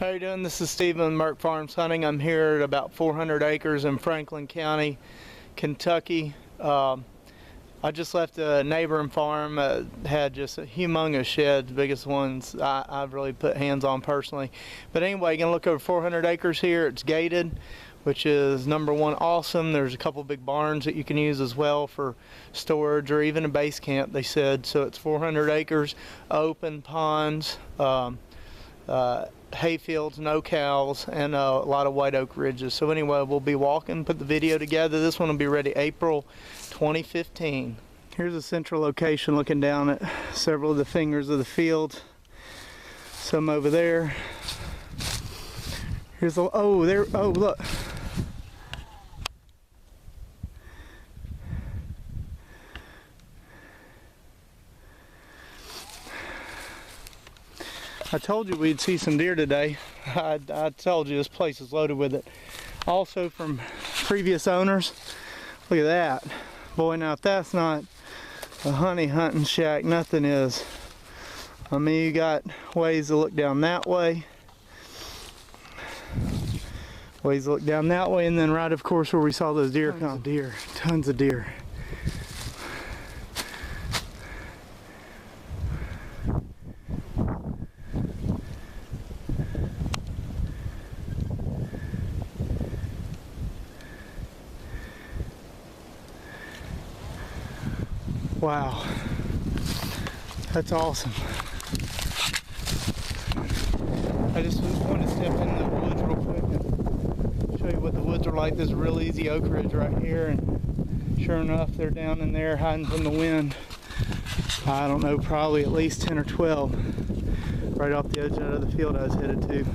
How you doing? This is Steven, Merk Farms Hunting. I'm here at about 400 acres in Franklin County, Kentucky. I just left a neighboring farm that had just a humongous shed, the biggest ones I've really put hands on personally. But anyway, you're gonna look over 400 acres here. It's gated, which is number one, awesome. There's a couple big barns that you can use as well for storage or even a base camp, they said. So it's 400 acres, open ponds, hay fields, no cows, and a lot of white oak ridges. So anyway, we'll be walking, put the video together. This one will be ready April 2015. Here's a central location looking down at several of the fingers of the field. Some over there. Here's a, oh look. I told you we'd see some deer today. I told you this place is loaded with it. Also from previous owners. Look at that. Boy, now if that's not a honey hunting shack, nothing is. I mean, you got ways to look down that way. Ways to look down that way, and then right, of course, where we saw those deer come. Tons of deer. Wow, that's awesome. I just want to step in the woods real quick and show you what the woods are like. This is a real easy oak ridge right here, and sure enough, they're down in there hiding from the wind. I don't know, probably at least 10 or 12 right off the edge of the field I was headed to.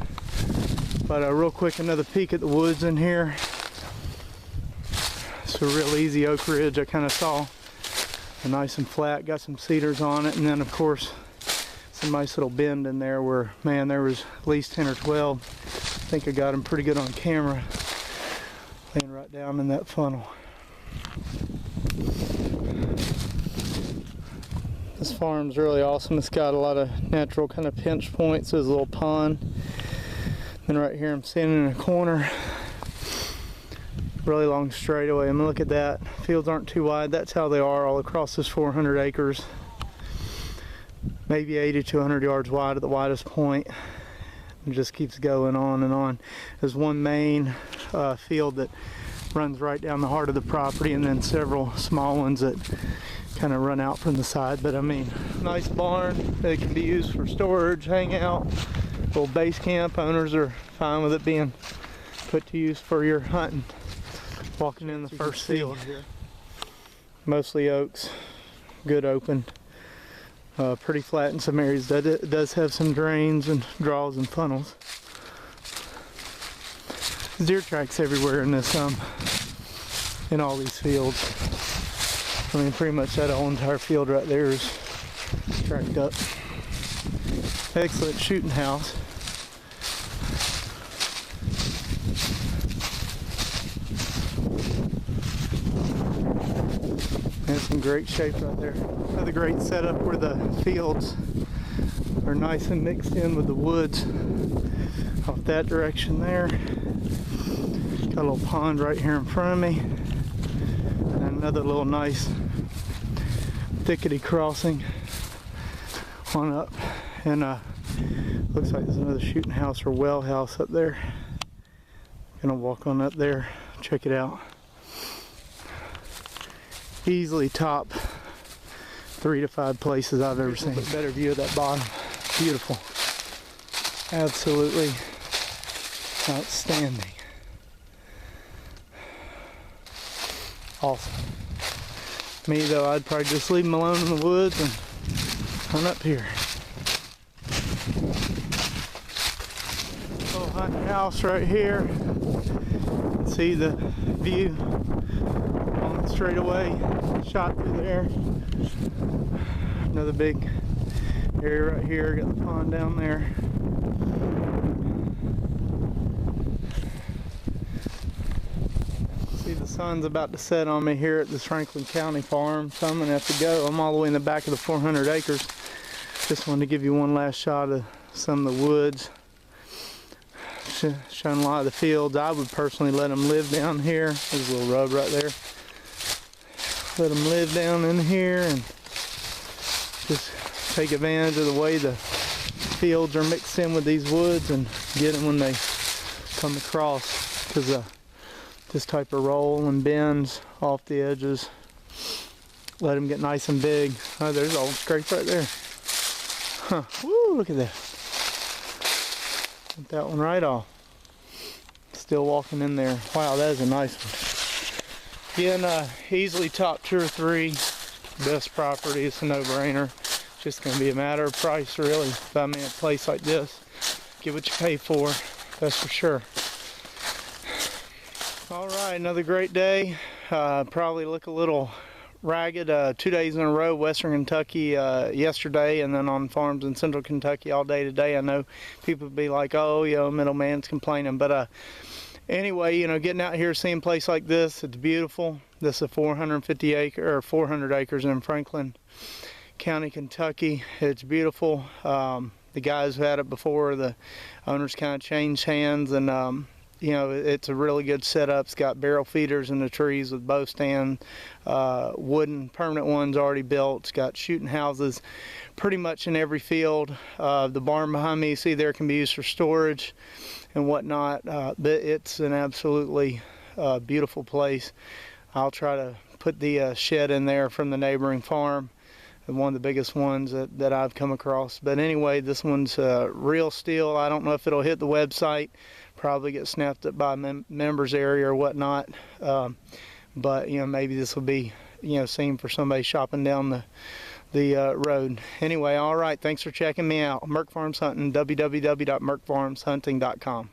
But real quick, another peek at the woods in here. It's a real easy oak ridge. I kind of saw nice and flat, got some cedars on it, and then of course some nice little bend in there where, man, there was at least 10 or 12. I think I got them pretty good on camera, laying right down in that funnel. This farm's really awesome. It's got a lot of natural kind of pinch points. There's a little pond. Then right here I'm standing in a corner. Really long straightaway. I mean, look at that. Fields aren't too wide. That's how they are all across this 400 acres. Maybe 80 to 100 yards wide at the widest point. It just keeps going on and on. There's one main field that runs right down the heart of the property, and then several small ones that kind of run out from the side. But I mean, nice barn that can be used for storage, hang out, little base camp. Owners are fine with it being put to use for your hunting. Walking in the first field here. Mostly oaks, good open, pretty flat in some areas. It does have some drains and draws and funnels. There's deer tracks everywhere in this, in all these fields. I mean, pretty much that whole entire field right there is tracked up. Excellent shooting house. It's in great shape right there. Another great setup where the fields are nice and mixed in with the woods off that direction there. Got a little pond right here in front of me, and another little nice thickety crossing on up, and looks like there's another shooting house or well house up there. Gonna walk on up there, check it out. Easily top 3 to 5 places I've ever seen. Better view of that bottom. Beautiful. Absolutely outstanding. Awesome. Me though, I'd probably just leave them alone in the woods and hunt up here. Little hunting house right here. See the view on the straightaway shot through there. Another big area right here. Got the pond down there. See, the sun's about to set on me here at this Franklin County farm, so I'm gonna have to go. I'm all the way in the back of the 400 acres. Just wanted to give you one last shot of some of the woods. shown a lot of the fields. I would personally let them live down here. There's a little rub right there. Let them live down in here and just take advantage of the way the fields are mixed in with these woods and get them when they come across, because this type of roll and bends off the edges. Let them get nice and big. Oh, there's old scrape right there. Huh. Woo, look at that. Got that one right off. Still walking in there. Wow, that is a nice one. Again, easily top 2 or 3 best property. It's a no-brainer. Just going to be a matter of price, really. If I'm in a place like this, get what you pay for. That's for sure. All right, another great day. Probably look a little ragged. 2 days in a row, Western Kentucky yesterday, and then on farms in Central Kentucky all day today. I know people would be like, oh, you know, middleman's complaining, but anyway, you know, getting out here, seeing a place like this, it's beautiful. This is 400 acres in Franklin County, Kentucky. It's beautiful. The guys who had it before, the owners kind of changed hands, and you know, it's a really good setup. It's got barrel feeders in the trees with bow stand, wooden permanent ones already built. It's got shooting houses pretty much in every field. The barn behind me, you see there, can be used for storage and whatnot. But it's an absolutely beautiful place. I'll try to put the shed in there from the neighboring farm, one of the biggest ones that I've come across. But anyway, this one's real steel. I don't know if it'll hit the website. Probably get snapped up by members area or whatnot. But you know, maybe this will be, you know, seen for somebody shopping down the road. Anyway, all right. Thanks for checking me out. Merk Farms Hunting. www.merkfarmshunting.com.